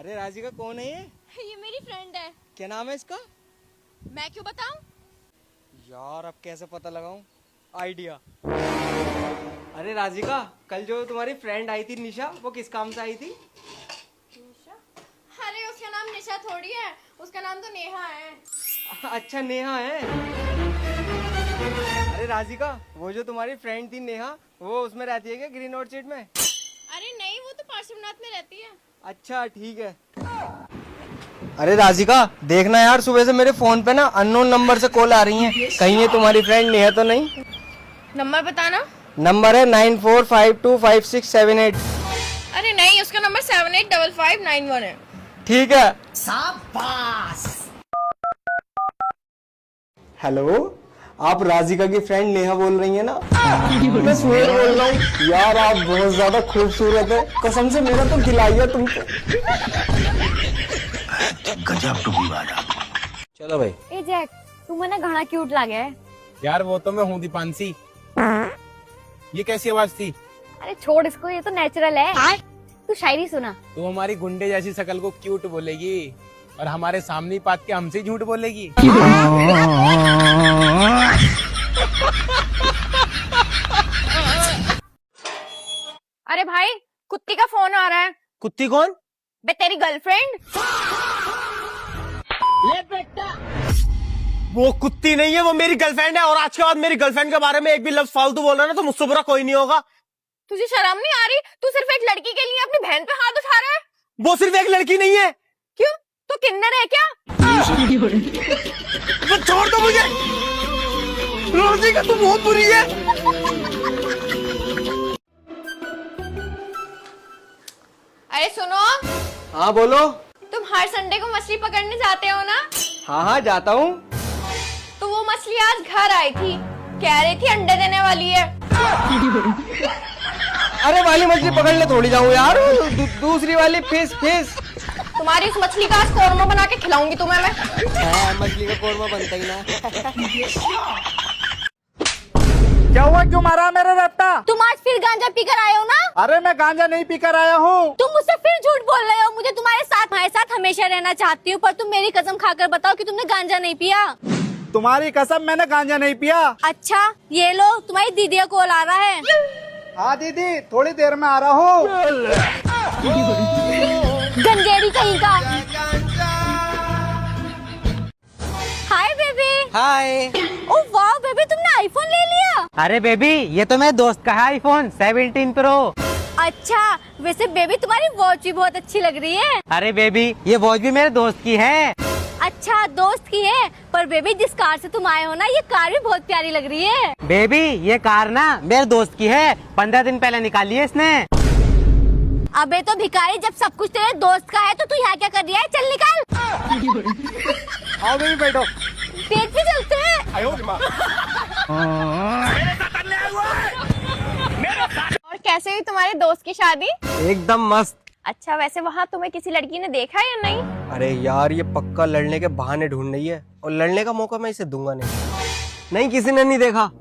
अरे राधिका कौन है ये मेरी फ्रेंड है। क्या नाम है इसका? मैं क्यों बताऊं? यार अब कैसे पता लगाऊं? आइडिया। अरे राधिका, कल जो तुम्हारी फ्रेंड आई थी निशा, वो किस काम से आई थी? निशा? अरे उसका नाम निशा थोड़ी है, उसका नाम तो नेहा है। अच्छा नेहा है। अरे राधिका, वो जो तुम्हारी फ्रेंड थी नेहा, वो उसमें रहती है क्या ग्रीन ऑर्चिड में? अरे नहीं, वो तो पार्श्वनाथ में रहती है। अच्छा ठीक है। अरे राधिका देखना यार, सुबह से मेरे फोन पे ना अननोन नंबर से कॉल आ रही हैं। कहीं ये तुम्हारी फ्रेंड नेहा तो नहीं? नंबर बताना। नंबर है 94525678। अरे नहीं, उसका नंबर 785591 है। ठीक है। हेलो, आप राधिका की फ्रेंड नेहा बोल रही है ना? मैं सुहेल बोल रहा हूँ। यार आप बहुत ज्यादा खूबसूरत है, कसम से मेरा तो दिल आ गया तुमको। चलो भाई। ए जैक, तू मने घना क्यूट लागे है। यार वो तो मैं हूँ दीपांशी। ये कैसी आवाज थी? अरे छोड़ इसको, ये तो नेचुरल है। तू शायरी सुना। तू हमारी गुंडे जैसी शकल को क्यूट बोलेगी और हमारे सामने ही पात के हमसे झूठ बोलेगी। अरे भाई, कुत्ती का फोन आ रहा है। कुत्ती कौन? बे तेरी गर्लफ्रेंड। वो कुत्ती नहीं है, वो मेरी गर्लफ्रेंड है। और आज के बाद मेरी गर्लफ्रेंड के बारे में एक भी लफ्ज फालतू बोल रहा ना तो मुझसे बुरा कोई नहीं होगा। तुझे शर्म नहीं आ रही? तू सिर्फ एक लड़की के लिए अपनी बहन पे हाथ उठा रहा है। वो सिर्फ एक लड़की नहीं है। क्यों? तू किन्नर है क्या? तो छोड़ दो मुझे। राधिका तू बहुत बुरी है। अरे सुनो, हाँ बोलो। तुम हर संडे को मछली पकड़ने जाते हो ना? हाँ हाँ जाता हूँ। तो वो मछली आज घर आई थी, कह रही थी अंडे देने वाली है। अरे वाली मछली पकड़ने थोड़ी जाऊँ यार, दूसरी वाली फिश फिश। तुम्हारी उस मछली का आज कौरमा बना के खिलाऊंगी तुम्हें मैं। मछली का कौरमा बनता ही ना। क्या हुआ, क्यों मारा मेरे रट्टा? तुम आज फिर गांजा पीकर आए हो ना? अरे मैं गांजा नहीं पीकर आया हूँ। तुम मुझसे फिर झूठ बोल रहे हो। मुझे तुम्हारे साथ हमेशा रहना चाहती हूँ, पर तुम मेरी कसम खाकर बताओ कि तुमने गांजा नहीं पिया। तुम्हारी कसम, मैंने गांजा नहीं पिया। अच्छा ये लो, तुम्हारी दीदी का कॉल आ रहा है। हाँ दीदी, थोड़ी देर में आ रहा हूँ। गंजेड़ी कहीं का। Hi baby. हाय। ओ वाह बेबी, तुमने आईफोन ले लिया? अरे बेबी, ये तो मेरे दोस्त का है आईफोन 17 प्रो। अच्छा, वैसे बेबी तुम्हारी वॉच भी बहुत अच्छी लग रही है। अरे बेबी, ये वॉच भी मेरे दोस्त की है। अच्छा दोस्त की है, पर बेबी जिस कार से तुम आए हो ना, ये कार भी बहुत प्यारी लग रही है। बेबी ये कार ना मेरे दोस्त की है, 15 दिन पहले निकाली है इसने। अबे तो भिखारी, जब सब कुछ तेरे दोस्त का है तो तू यहाँ क्या कर रही है? चल निकल। आओ बेबी बैठो। पेट पे चलते हैं। और कैसे हुई तुम्हारे दोस्त की शादी? एकदम मस्त। अच्छा, वैसे वहाँ तुम्हें किसी लड़की ने देखा या नहीं? अरे यार ये पक्का लड़ने के बहाने ढूंढ रही है, और लड़ने का मौका मैं इसे दूंगा नहीं। नहीं, किसी ने नहीं देखा।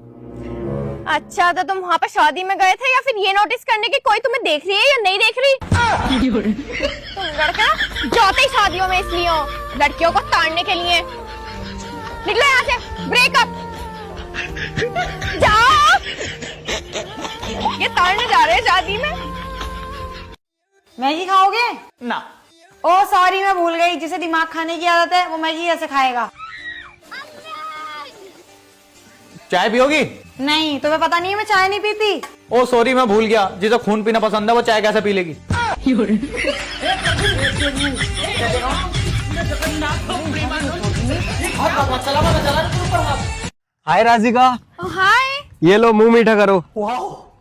अच्छा, तो तुम वहाँ पे शादी में गए थे या फिर ये नोटिस करने की कोई तुम्हें देख रही है या नहीं देख रही? तुम लड़का जाते ही शादियों में इसलिए हो, लड़कियों को ताड़ने के लिए। निकलो यहाँ से, ब्रेकअप। जाओ, ये ताड़ने जा रहे हैं शादी में। मैगी खाओगे? ना। ओ सॉरी, मैं भूल गई, जिसे दिमाग खाने की आदत है वो मैगी ऐसे खाएगा। चाय पियोगी? नहीं, तुम्हें पता नहीं है मैं चाय नहीं पीती। ओ सॉरी, मैं भूल गया, जिसे खून पीना पसंद है वो चाय कैसे पी लेगी? हाय राधिका। हाय। ये लो मुंह मीठा करो।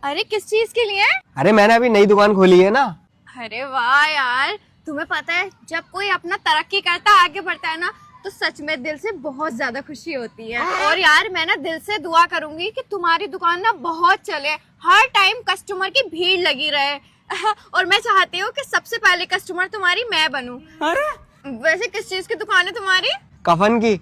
अरे किस चीज के लिए? अरे मैंने अभी नई दुकान खोली है ना। अरे वाह यार, तुम्हें पता है जब कोई अपना तरक्की करता आगे बढ़ता है ना, तो सच में दिल से बहुत ज्यादा खुशी होती है। और यार मैं ना दिल से दुआ करूंगी कि तुम्हारी दुकान ना बहुत चले, हर टाइम कस्टमर की भीड़ लगी रहे। और मैं चाहती हूँ कि सबसे पहले कस्टमर तुम्हारी मैं बनूं। अरे वैसे किस चीज की दुकान है तुम्हारी? कफन की।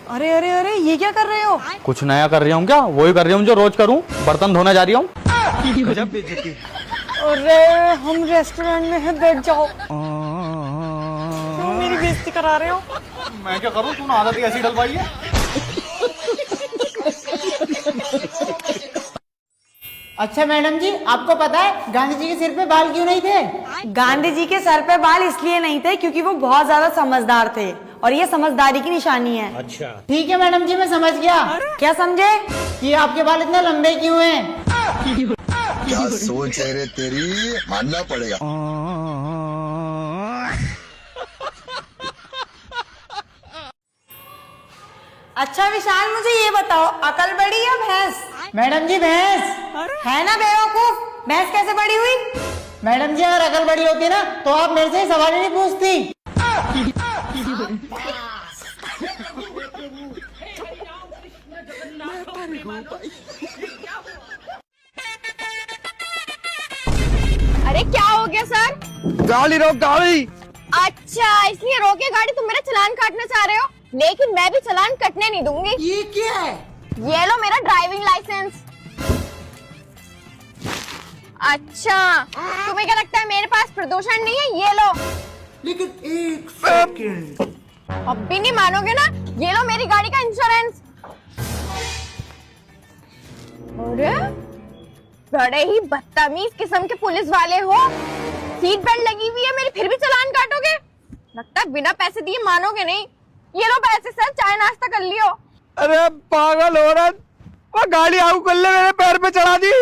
अरे अरे अरे ये क्या कर रहे हो? कुछ नया कर रही हूँ क्या? वही कर रही हूँ जो रोज करूँ, बर्तन धोने जा रही हूँ। गजब बेइज्जती। अरे हम रेस्टोरेंट में हैं, बैठ जाओ। क्यों मेरी बेइज्जती करा रहे हो? मैं क्या करूँ, तूने आदत ही ऐसी डलवाई है। अच्छा मैडम जी, आपको पता है गांधी जी के सिर पे बाल क्यों नहीं थे? गांधी जी के सर पे बाल इसलिए नहीं थे क्योंकि वो बहुत ज्यादा समझदार थे और ये समझदारी की निशानी है। अच्छा, ठीक है मैडम जी, मैं समझ गया। क्या समझे? कि आपके बाल इतने लंबे क्यों हैं? क्या सोच है रे तेरी, मानना पड़ेगा। अच्छा विशाल, मुझे ये बताओ, अकल बड़ी या भैंस? मैडम जी भैंस। है ना बेवकूफ, भैंस कैसे बड़ी हुई? मैडम जी अगर अकल बड़ी होती ना तो आप मेरे से सवाल ही नहीं पूछती। अरे क्या हो गया सर? गाड़ी रोक गाड़ी। अच्छा, इसलिए रोके गाड़ी, तुम मेरा चालान काटना चाह रहे हो? लेकिन मैं भी चालान कटने नहीं दूंगी। ये क्या है? ये लो मेरा ड्राइविंग लाइसेंस। अच्छा, तुम्हें क्या लगता है मेरे पास प्रदूषण नहीं है? ये लो। लेकिन एक सेकंड, अब भी नहीं मानोगे ना? ये लो मेरी गाड़ी का इंश्योरेंस। अरे बड़े ही बदतमीज किस्म के पुलिस वाले हो। सीट बेल्ट लगी हुई है मेरी, फिर भी चालान काटोगे? लगता है बिना पैसे दिए मानोगे नहीं। ये लो पैसे सर, चाय नाश्ता कर लियो। अरे पागल औरत, वो गाड़ी आऊ कर ले, मेरे पैर पे चढ़ा दी।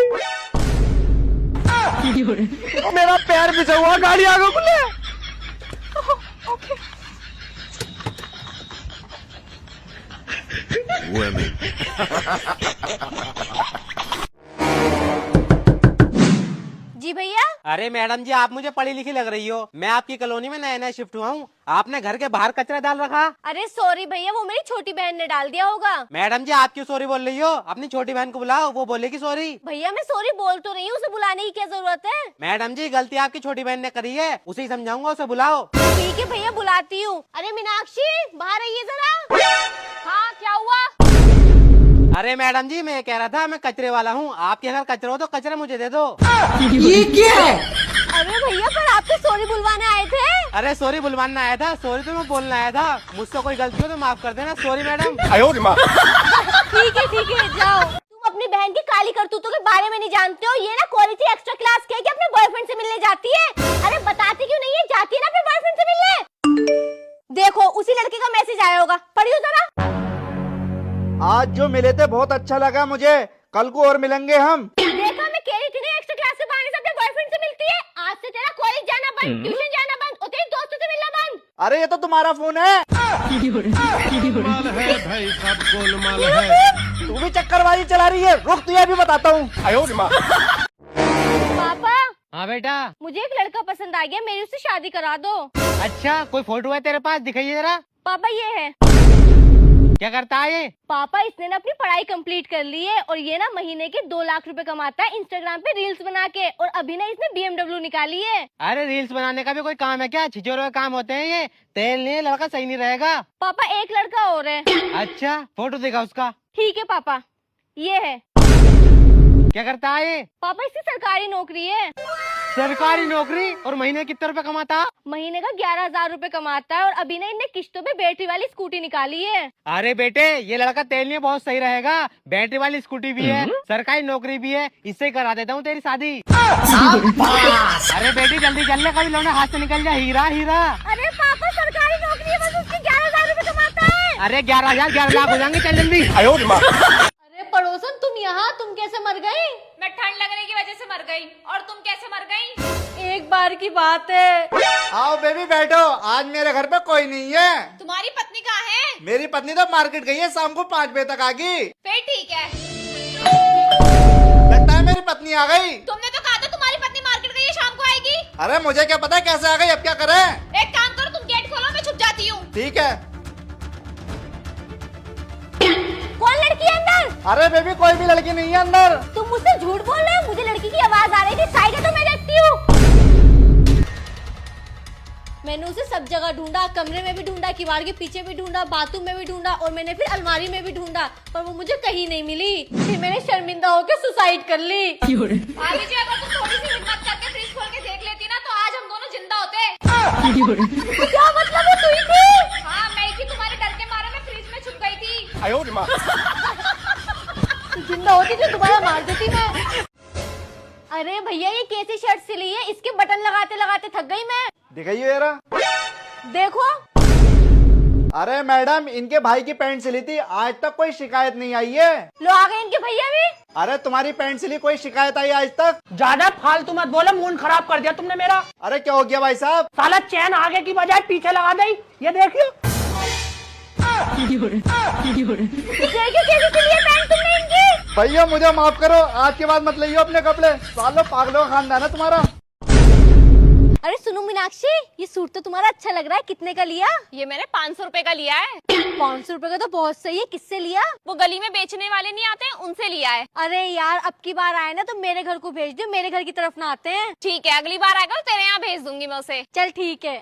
मेरा पैर पिछा हुआ, गाड़ी आगे कर ले। जी भैया। अरे मैडम जी, आप मुझे पढ़ी लिखी लग रही हो। मैं आपकी कॉलोनी में नया नया शिफ्ट हुआ हूँ। आपने घर के बाहर कचरा डाल रखा। अरे सॉरी भैया, वो मेरी छोटी बहन ने डाल दिया होगा। मैडम जी आप क्यों सॉरी बोल रही हो? अपनी छोटी बहन को बुलाओ, वो बोलेगी सॉरी। भैया मैं सॉरी बोल तो रही हूँ, उसे बुलाने की क्या जरूरत है? मैडम जी गलती आपकी छोटी बहन ने करी है, उसे ही समझाऊंगा, उसे बुलाओ। ठीक है भैया, बुलाती हूँ। अरे मीनाक्षी, बाहर आइए जरा। हाँ क्या हुआ? अरे मैडम जी मैं कह रहा था, मैं कचरे वाला हूँ, आपके घर कचरा हो तो कचरा मुझे दे दो। ये क्या है? अरे भैया पर आप तो सॉरी बुलवाने आए थे। अरे सॉरी बुलवाना आया था, सॉरी तो मैं बोलना आया था। मुझसे कोई गलती हो तो माफ कर देना। Sorry madam. ठीक है जाओ। तुम अपनी बहन की काली करतूतों के बारे में नहीं जानते हो। ये ना क्वालिटी एक्स्ट्रा क्लास के अपने बॉयफ्रेंड से मिलने जाती है। अरे बताती क्यों नहीं है? जाती है ना अपने बॉयफ्रेंड से मिलने। देखो उसी लड़के का मैसेज आया होगा, पढ़ियो जरा। आज जो मिले थे बहुत अच्छा लगा मुझे, कल को और मिलेंगे हम। देखा मैं कह रही थी ना, एक्स्ट्रा क्लास से बहाने से अपने बॉयफ्रेंड से मिलती है। आज से तेरा कॉलेज जाना बंद, ट्यूशन जाना बंद और तेरे दोस्तों से मिलना बंद। अरे ये तो तुम्हारा फोन है। तू भी चक्करबाजी चला रही है, रुक तुझे भी बताता हूँ। पापा। हाँ बेटा। मुझे एक लड़का पसंद आ गया, मेरी उससे शादी करा दो। अच्छा कोई फोटो है तेरे पास? दिखाइए जरा। पापा ये है। क्या करता है ये? पापा इसने ना अपनी पढ़ाई कंप्लीट कर ली है और ये ना महीने के 2 लाख रुपए कमाता है इंस्टाग्राम पे रील्स बना के। और अभी ना इसने BMW निकाली है। अरे रील्स बनाने का भी कोई काम है क्या? छिछोरों का काम होते हैं ये। तेल नहीं, लड़का सही नहीं रहेगा। पापा एक लड़का और है। अच्छा फोटो दिखा उसका। ठीक है पापा, ये है। क्या करता है ये? पापा इसकी सरकारी नौकरी है। सरकारी नौकरी? और महीने कितने रुपए कमाता? महीने का 11,000 रुपए कमाता है और अभी ना इनने किश्तों पे बैटरी वाली स्कूटी निकाली है। अरे बेटे ये लड़का तेल नहीं बहुत सही रहेगा। बैटरी वाली स्कूटी भी है, सरकारी नौकरी भी है, इससे करा देता हूँ तेरी शादी। अरे बेटी जल्दी चल ले, कभी लौंडा हाथ से निकल जाए। हीरा हीरा। अरे पापा सरकारी नौकरी है, बस उसकी 11,000 रुपए कमाता है। अरे 11,000 11 लाख हो जाएंगे, चल जल्दी। अरे पड़ोसन तुम यहाँ, तुम कैसे मर गई? मैं ठंड लगने की वजह से मर गई। और तुम कैसे मर गई? एक बार की बात है। आओ बेबी बैठो, आज मेरे घर पे कोई नहीं है। तुम्हारी पत्नी कहाँ है? मेरी पत्नी तो मार्केट गई है, शाम को 5 बजे तक आएगी। फिर ठीक है। लगता है मेरी पत्नी आ गई। तुमने तो कहा था तुम्हारी पत्नी मार्केट गई है, शाम को आएगी। अरे मुझे क्या पता कैसे आ गई, अब क्या करें? एक काम करो, तुम गेट खोलो, मैं छुप जाती हूँ। ठीक है। कौन लड़की है अंदर? अरे बेबी कोई भी लड़की नहीं है अंदर। तुम मुझसे झूठ बोल रहे हो, मुझे लड़की की आवाज आ रही थी। साइड है तो मैं देखती हूँ। मैंने उसे सब जगह ढूंढा, कमरे में भी ढूंढा, किवाड़ के पीछे भी ढूंढा, बाथरूम में भी ढूंढा और मैंने फिर अलमारी में भी ढूंढा, पर वो मुझे कहीं नहीं मिली। फिर मैंने शर्मिंदा होकर सुसाइड कर ली। भाभी जी, अगर तुम थोड़ी सी हिम्मत करके फ्रिज खोल के देख लेती ना, तो आज हम दोनों जिंदा होते। क्या मतलब है तू ही थी? हाँ, मैं ही थी, तुम्हारे डर के मारे मैं फ्रिज में छुप गई थी। तू जिंदा होती तो दोबारा मार देती मैं। अरे भैया, ये कैसी शर्ट सिली है? इसके बटन लगाते लगाते थक गई मैं। दिखाइए जरा। देखो। अरे मैडम, इनके भाई की पैंट सिली थी, आज तक कोई शिकायत नहीं आई है। लो आ गए इनके भैया भी। अरे तुम्हारी पैंट सिली कोई शिकायत आई आज तक? ज्यादा फालतू मत बोलो, मूड खराब कर दिया तुमने मेरा। अरे क्या हो गया भाई साहब? साला चैन आगे की बजाय पीछे लगा दी, ये देखियो। देखियो कैसी सिली है पैंट तुमने इनकी। भैया मुझे माफ करो, आज के बाद मत लियो अपने कपड़े। सालों पागलों का खानदान है तुम्हारा। अरे सुनो मीनाक्षी, ये सूट तो तुम्हारा अच्छा लग रहा है, कितने का लिया? ये मैंने 500 रुपए का लिया है। 500 रुपए का तो बहुत सही है, किससे लिया? वो गली में बेचने वाले नहीं आते, उनसे लिया है। अरे यार, अब की बार आए ना तो मेरे घर को भेज दो, मेरे घर की तरफ ना आते हैं। ठीक है, अगली बार आएगा तो तेरे यहाँ भेज दूंगी मैं उसे। चल ठीक है।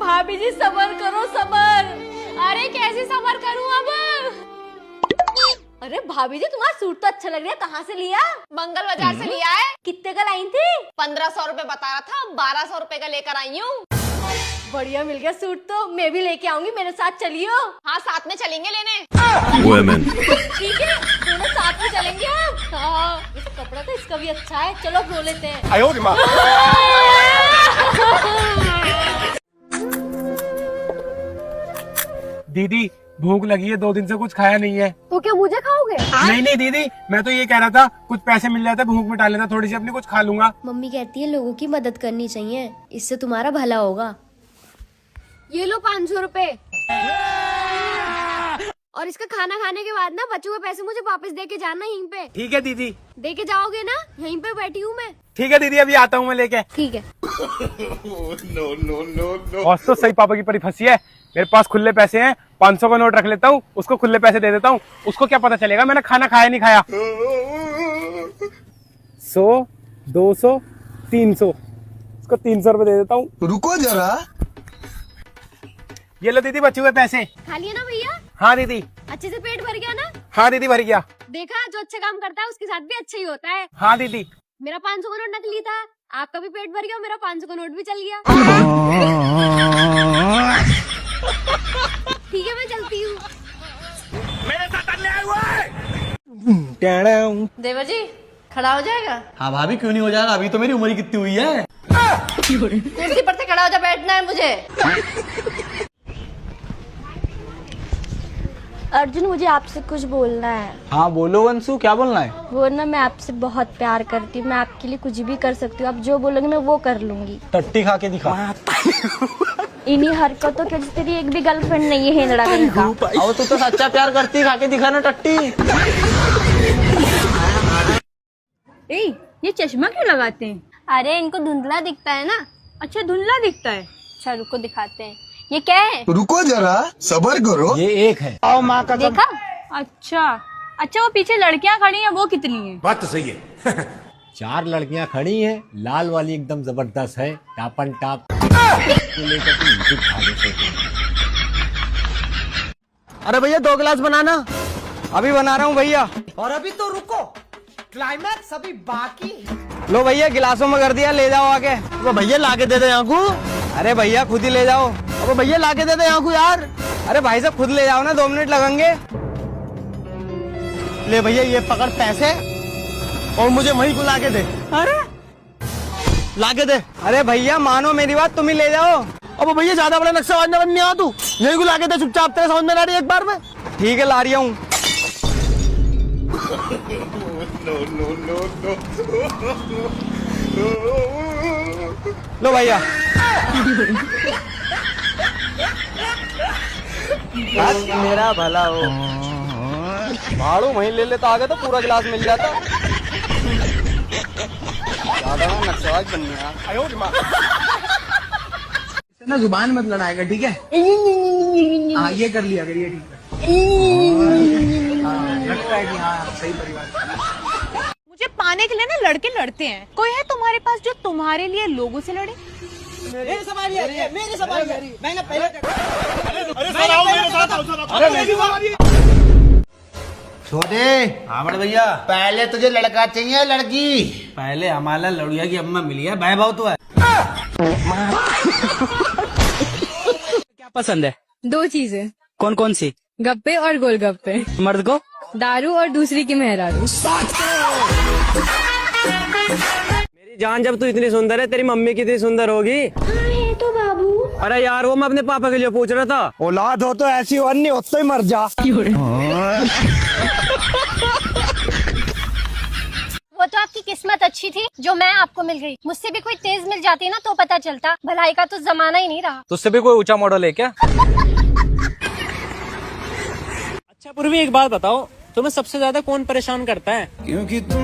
भाभी जी सबर करो, सबर। अरे कैसे सबर करूँ अब? अरे भाभी जी, तुम्हारा सूट तो अच्छा लग रहा है, कहाँ से लिया? मंगल बाजार से लिया है। कितने का लाई थी? 1500 रुपए बता रहा था, 1200 रुपए का लेकर आई हूँ। बढ़िया मिल गया सूट तो, मैं भी लेके आऊंगी, मेरे साथ चलियो। हाँ, साथ में चलेंगे लेने। ठीक है, दोनों साथ में चलेंगे हम। हाँ, इस कपड़ा तो इसका भी अच्छा है, चलो रो लेते हैं। दीदी भूख लगी है, 2 दिन से कुछ खाया नहीं है। तो क्या मुझे खाओगे? नहीं नहीं दीदी, मैं तो ये कह रहा था कुछ पैसे मिल जाते, भूख मिटा लेता थोड़ी सी अपनी, कुछ खा लूंगा। मम्मी कहती है लोगों की मदद करनी चाहिए, इससे तुम्हारा भला होगा। ये लो 500 रुपए, और इसका खाना खाने के बाद ना बचे हुए पैसे मुझे वापस दे के जाना यहीं पे। ठीक है दीदी। दे के जाओगे ना? यहीं पे बैठी हूँ मैं। ठीक है दीदी, अभी आता हूँ मैं लेके। ठीक है। और तो सही पापा की परी फंसी है। मेरे पास खुले पैसे हैं, 500 का नोट रख लेता हूँ, उसको खुले पैसे दे देता हूँ। उसको क्या पता चलेगा मैंने खाना खाया नहीं खाया। 100, 200, 300, उसको 300 रुपए दे देता हूँ। रुको जरा। ये लो दीदी बचे हुए पैसे। खा लिया ना भैया? हाँ दीदी। अच्छे से पेट भर गया ना? हाँ दीदी भर गया। देखा, जो अच्छा काम करता है उसके साथ भी अच्छा ही होता है। हाँ दीदी। मेरा 500 का नोट नकली था, आपका भी पेट भर गया, मेरा 500 का नोट भी चल गया। ठीक है, मैं चलती हूँ। मेरे साथ अन्याय हुआ है। देवर जी, खड़ा हो जाएगा? हाँ भाभी, क्यों नहीं हो जाएगा, अभी तो मेरी उम्र ही कितनी हुई है। कुर्सी पर से खड़ा हो जा, बैठना है मुझे। अर्जुन, मुझे आपसे कुछ बोलना है। हाँ बोलो वंशु, क्या बोलना है? वो ना, मैं आपसे बहुत प्यार करती हूँ, मैं आपके लिए कुछ भी कर सकती हूँ, आप जो बोलोगे मैं वो कर लूंगी। टट्टी खा के दिखा। इन्हीं हरकतों के वजह से तेरी एक भी गर्लफ्रेंड नहीं है, लड़ा कहीं का। और तू तो सच्चा प्यार करती, खा के दिखा ना टट्टी। ये चश्मा क्यों लगाते हैं? अरे इनको धुंधला दिखता है ना। अच्छा, धुंधला दिखता है। अच्छा रुको दिखाते हैं, ये क्या है? रुको जरा, सबर करो। ये एक है। देखा? अच्छा अच्छा, वो पीछे लड़कियां खड़ी हैं, वो कितनी हैं? बात तो सही है। 4 लड़कियां खड़ी हैं, लाल वाली एकदम जबरदस्त है, टापन टाप। अरे भैया 2 गिलास बनाना। अभी बना रहा हूँ भैया। और अभी तो रुको, क्लाइमैक्स अभी बाकी। लो भैया, गिलासों में कर दिया, ले जाओ आके। वो भैया लाके दे दे यहाँ को। अरे भैया खुद ही ले जाओ। अब भैया लाके दे दे यहाँ को यार। अरे भाई साहब खुद ले जाओ ना, 2 मिनट लगेंगे। ले भैया, ये पकड़ पैसे और मुझे वहीं को लाके दे। अरे लाके दे। अरे भैया मानो मेरी बात, तुम ही ले जाओ। अब भैया ज्यादा बड़ा नक्शा बनने नहीं आ तू, यहीं को लाके दे चुपचाप, तेरे समझ में ला रही एक बार में। ठीक है, ला रही हूँ। लो भैया। बस मेरा भला हो। भाड़ू वहीं ले लेता, आगे तो पूरा गिलास मिल जाता। ज्यादा नक्सलबाज बन गया। ना जुबान मत लड़ाएगा, ठीक है? हाँ, ये कर लिया करिए, ठीक है। लगता है कि हाँ सही परिवार। मुझे पाने के लिए ना लड़के लड़ते हैं, कोई है तुम्हारे पास जो तुम्हारे लिए लोगों से लड़े? मेरे सवारी है, मेरे सवारी है। मैंने पहले छोटे। हाँ बड़े भैया, पहले तुझे लड़का चाहिए लड़की? पहले हमारा लड़ुआ की अम्मा मिली है, भाई भाव तो है। क्या पसंद है? 2 चीजें, कौन कौन सी? गप्पे और गोलगप्पे। मर्द को? दारू और दूसरी की मेहरारू। मेरी जान, जब तू इतनी सुंदर है, तेरी मम्मी कितनी सुंदर होगी? तो बाबू अरे यार, वो मैं अपने पापा के लिए पूछ रहा था। औलाद हो तो ऐसी हो, अन्य हो तो ही मर जा। वो तो आपकी किस्मत अच्छी थी जो मैं आपको मिल गई। मुझसे भी कोई तेज मिल जाती ना तो पता चलता, भलाई का तो जमाना ही नहीं रहा। तुझसे भी कोई ऊंचा मॉडल है क्या? अच्छा पूर्वी, एक बात बताओ, तुम्हें सबसे ज्यादा कौन परेशान करता है? क्योंकि तुम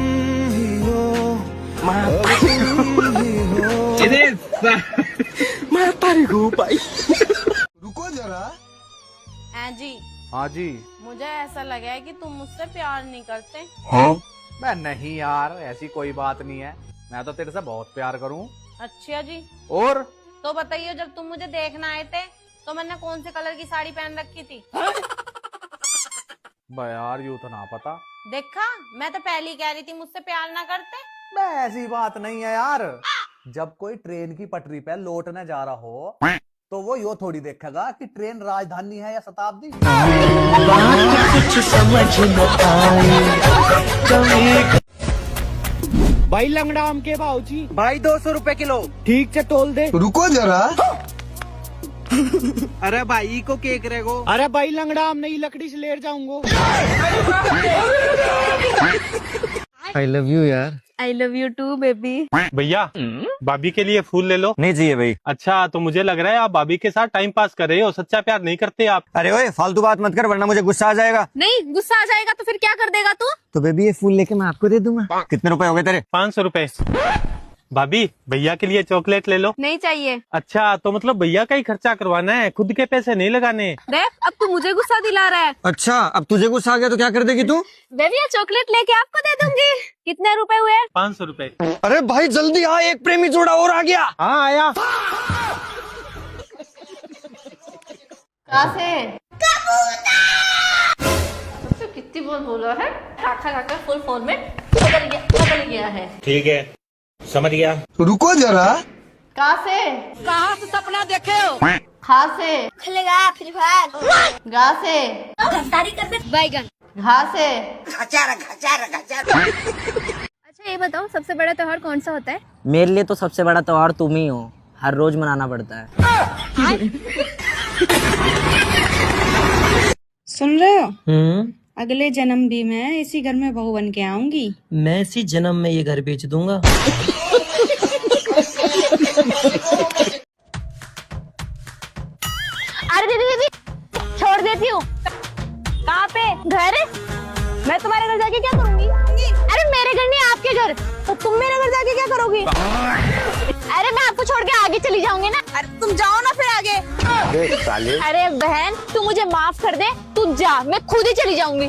ही हो, मैं तारी हूँ भाई। रुको जरा। जी हाँ जी। मुझे ऐसा लगा है कि तुम मुझसे प्यार नहीं करते। मैं नहीं यार, ऐसी कोई बात नहीं है, मैं तो तेरे से बहुत प्यार करूँ। अच्छा जी, और तो बताइए, जब तुम मुझे देखना आए थे तो मैंने कौन से कलर की साड़ी पहन रखी थी? बा यार, यूँ तो ना पता। देखा, मैं तो पहले ही कह रही थी मुझसे प्यार ना करते। मैं ऐसी बात नहीं है यार, जब कोई ट्रेन की पटरी पे लौटने जा रहा हो तो वो यो थोड़ी देखेगा कि ट्रेन राजधानी है या शताब्दी। भाई लंगड़ा आम के भाव जी? भाई 200 रुपए किलो। ठीक से तोल दे। रुको जरा। अरे भाई को केक रेगो। अरे भाई लंगड़ा आम नहीं, लकड़ी से लेर जाऊंगा। आई लव यू यार। I love you too baby. भैया, भाभी के लिए फूल ले लो। नहीं चाहिए भाई। अच्छा, तो मुझे लग रहा है आप भाभी के साथ टाइम पास कर रहे हो, सच्चा प्यार नहीं करते आप। अरे ओए, फालतू बात मत कर वरना मुझे गुस्सा आ जाएगा। नहीं, गुस्सा आ जाएगा तो फिर क्या कर देगा तू? तो बेबी ये फूल लेके मैं आपको दे दूंगा। कितने रुपए हो गए तेरे? 500 रुपए। भाभी, भैया के लिए चॉकलेट ले लो। नहीं चाहिए। अच्छा, तो मतलब भैया का ही खर्चा करवाना है, खुद के पैसे नहीं लगाने। देख, अब तू मुझे गुस्सा दिला रहा है। अच्छा, अब तुझे गुस्सा आ गया तो क्या कर देगी तू? बेबी, ये चॉकलेट लेके आपको दे दूंगी। कितने रुपए हुए? 500 रुपए। अरे भाई जल्दी आ, एक प्रेमी जोड़ा और आ गया। हाँ आया। कहाँ से? सबसे कितनी बार बोला है, खाखा खाखा फुल फॉर्म में बदल गया है। ठीक है, समझ गया। रुको जरा। कहाँ से सपना देखे हो? खा से खुलेगा फ्री फायर। गा से गद्दारी करते बैगन। घा से अच्छा ये बताओ, सबसे बड़ा त्योहार कौन सा होता है? मेरे लिए तो सबसे बड़ा त्योहार तुम ही हो, हर रोज मनाना पड़ता है। सुन रहे हो? अगले जन्म भी मैं इसी घर में बहू बन के आऊंगी। मैं इसी जन्म में ये घर बेच दूंगा। अरे दीदी छोड़ देती हूँ। कहाँ पे? घर? मैं तुम्हारे घर जाके क्या करूँगी? अरे मेरे घर नहीं, आपके घर। तो तुम मेरे घर जाके क्या करोगी? अरे मैं आपको छोड़ के आगे चली जाऊंगी ना। अरे तुम जाओ ना फिर आगे। अरे बहन, तू मुझे माफ कर दे, तू जा, मैं खुद ही चली जाऊंगी।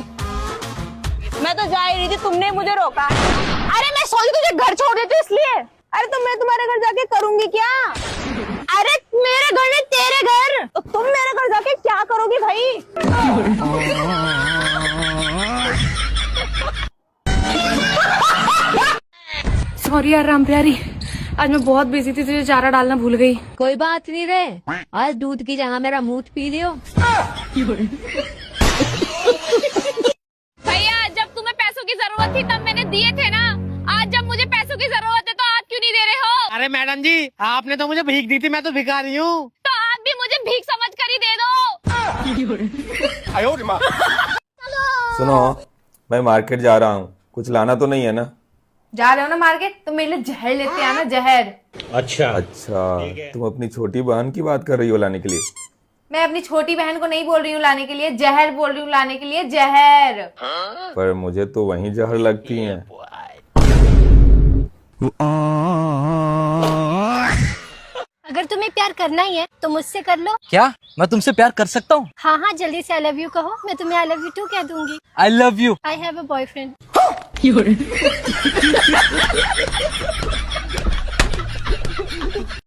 मैं तो जा ही रही थी, तुमने मुझे रोका। अरे मैं सोची तुझे घर छोड़ देती हूँ इसलिए। अरे तो मैं तुम्हारे घर जाके करूंगी क्या? अरे मेरे घर नहीं, तेरे घर। तो तुम मेरे घर जाके क्या करोगी भाई? सॉरी यार राम प्यारी, आज मैं बहुत बिजी थी, तुझे चारा डालना भूल गई। कोई बात नहीं रे, आज दूध की जगह मेरा मुंह पी लियो। भैया, जब तुम्हें पैसों की जरूरत थी तब मैंने दिए थे ना। आज जब मुझे पैसों की जरूरत है तो आप क्यों नहीं दे रहे हो? अरे मैडम जी, आपने तो मुझे भीख दी थी, मैं तो भिखारी हूँ। तो आप भी मुझे भीख समझ कर ही दे दो। सुनो, मैं मार्केट जा रहा हूँ, कुछ लाना तो नहीं है ना? जा रहे हो ना मार्केट, तो मेरे लिए जहर लेते आना, जहर। अच्छा, तुम अपनी छोटी बहन की बात कर रही हो लाने के लिए? मैं अपनी छोटी बहन को नहीं बोल रही हूँ लाने के लिए, जहर बोल रही हूँ लाने के लिए, जहर। पर मुझे तो वही जहर लगती है। अगर तुम्हें प्यार करना ही है तो मुझसे कर लो। क्या मैं तुमसे प्यार कर सकता हूँ? हाँ हाँ, जल्दी से आई लव यू कहो, मैं तुम्हें आई लव यू टू कह दूंगी। आई love you. I have a boyfriend.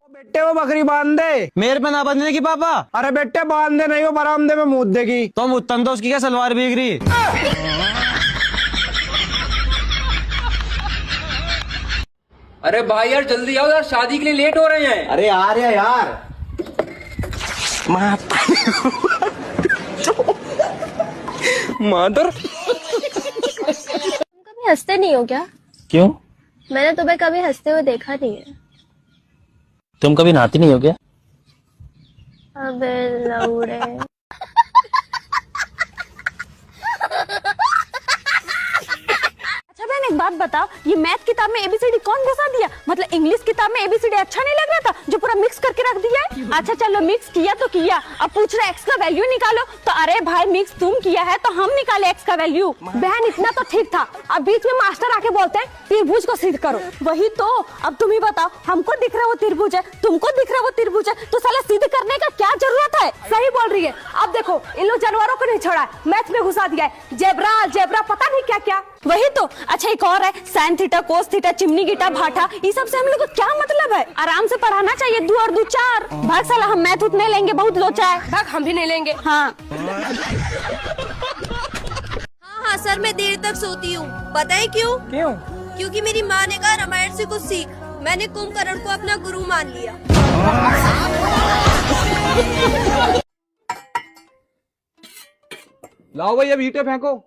बेटे वो बकरी बांध दे। मेरे पे ना बंधने की पापा। अरे बेटे बांध दे, नहीं वो बरामदे में मूत देगी। तो मुत्तन तो उसकी क्या सलवार भीग रही। अरे भाई यार जल्दी आओ यार, शादी के लिए लेट हो रहे हैं। अरे आ रहे यार। मादर। कभी हंसते नहीं हो क्या? क्यों? मैंने तुम्हें कभी हंसते हुए देखा नहीं है। तुम कभी नहाती नहीं हो क्या? अबे लौड़े। अच्छा बहन एक बात बताओ, ये मैथ किताब में एबीसीडी कौन घुसा दिया? मतलब इंग्लिश किताब में एबीसीडी अच्छा नहीं लग रहा था जो पूरा मिक्स करके रख दिया है? अच्छा चलो मिक्स किया तो किया, अब पूछ रहे एक्स का वैल्यू निकालो, तो अरे भाई मिक्स तुम किया है तो हम निकाले एक्स का वैल्यू। बहन इतना तो ठीक था, अब बीच में मास्टर आके बोलते हैं त्रिभुज को सिद्ध करो। वही तो, अब तुम ही बताओ, हमको दिख रहा वो त्रिभुज है, तुमको दिख रहा वो त्रिभुज है, तो साला सिद्ध करने का क्या जरूरत है? सही बोल रही है। अब देखो इन लोग जानवरों को नहीं छोड़ा, मैथ में घुसा दिया है, जेब्रा जेब्रा पता नहीं क्या क्या। वही तो। अच्छा एक और है, sine theta cos theta chimney guitar भाटा, ये सब से हम लोग को क्या मतलब है? आराम से पढ़ाना चाहिए, 2 और 2 4। भाग साला, हम मैथ उतने लेंगे, बहुत लोचा है। भाग, हम भी नहीं लेंगे। हाँ हाँ सर, मैं देर तक सोती हूँ। पता है क्यों? क्यों? क्योंकि मेरी माँ ने कहा रामायण से कुछ सीख। मैंने कुंभकर्ण को अपना गुरु मान लिया। लाओ भाई अब ईंटें फेंको।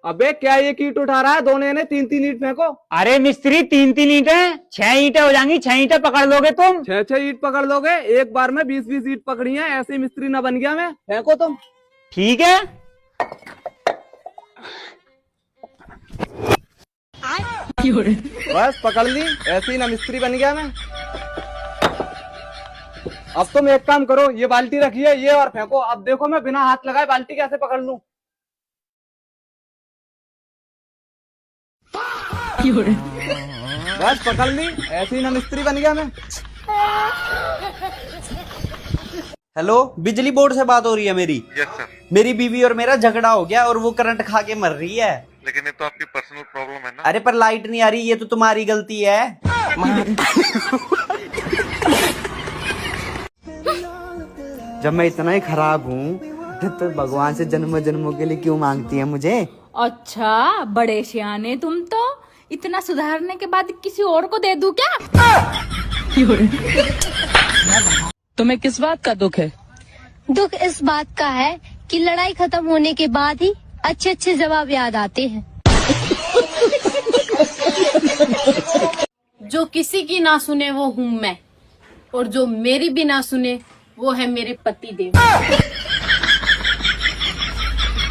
अबे क्या ये ईंट उठा रहा है? दोनों ने 3-3 ईंट फेंको। अरे मिस्त्री 3-3 ईंटें, 6 ईंटें हो जाएंगी, 6 ईंटें पकड़ लोगे तुम। 6-6 ईंट पकड़ लोगे? एक बार में 20-20 ईंट पकड़ी है, ऐसे मिस्त्री ना बन गया मैं। फेंको तुम। ठीक है। बस पकड़ ली, ऐसे ही ना मिस्त्री बन गया मैं। अब तुम एक काम करो, ये बाल्टी रखिए, ये और फेंको। अब देखो मैं बिना हाथ लगाए बाल्टी कैसे पकड़ लूं। बस पकड़ ली, ऐसे ही ना मिस्त्री बन गया मैं। हेलो, बिजली बोर्ड से बात हो रही है मेरी? Yes sir. मेरी बीवी और मेरा झगड़ा हो गया और वो करंट खा के मर रही है। लेकिन ये तो आपकी पर्सनल प्रॉब्लम है ना। अरे पर लाइट नहीं आ रही, ये तो तुम्हारी गलती है। जब मैं इतना ही खराब हूँ तो भगवान से जन्म जन्मों के लिए क्यों मांगती है मुझे? अच्छा बड़े सियाने तुम तो, इतना सुधारने के बाद किसी और को दे दूं क्या? तुम्हें किस बात का दुख है? दुख इस बात का है कि लड़ाई खत्म होने के बाद ही अच्छे अच्छे जवाब याद आते हैं। जो किसी की ना सुने वो हूँ मैं, और जो मेरी भी ना सुने वो है मेरे पति देव।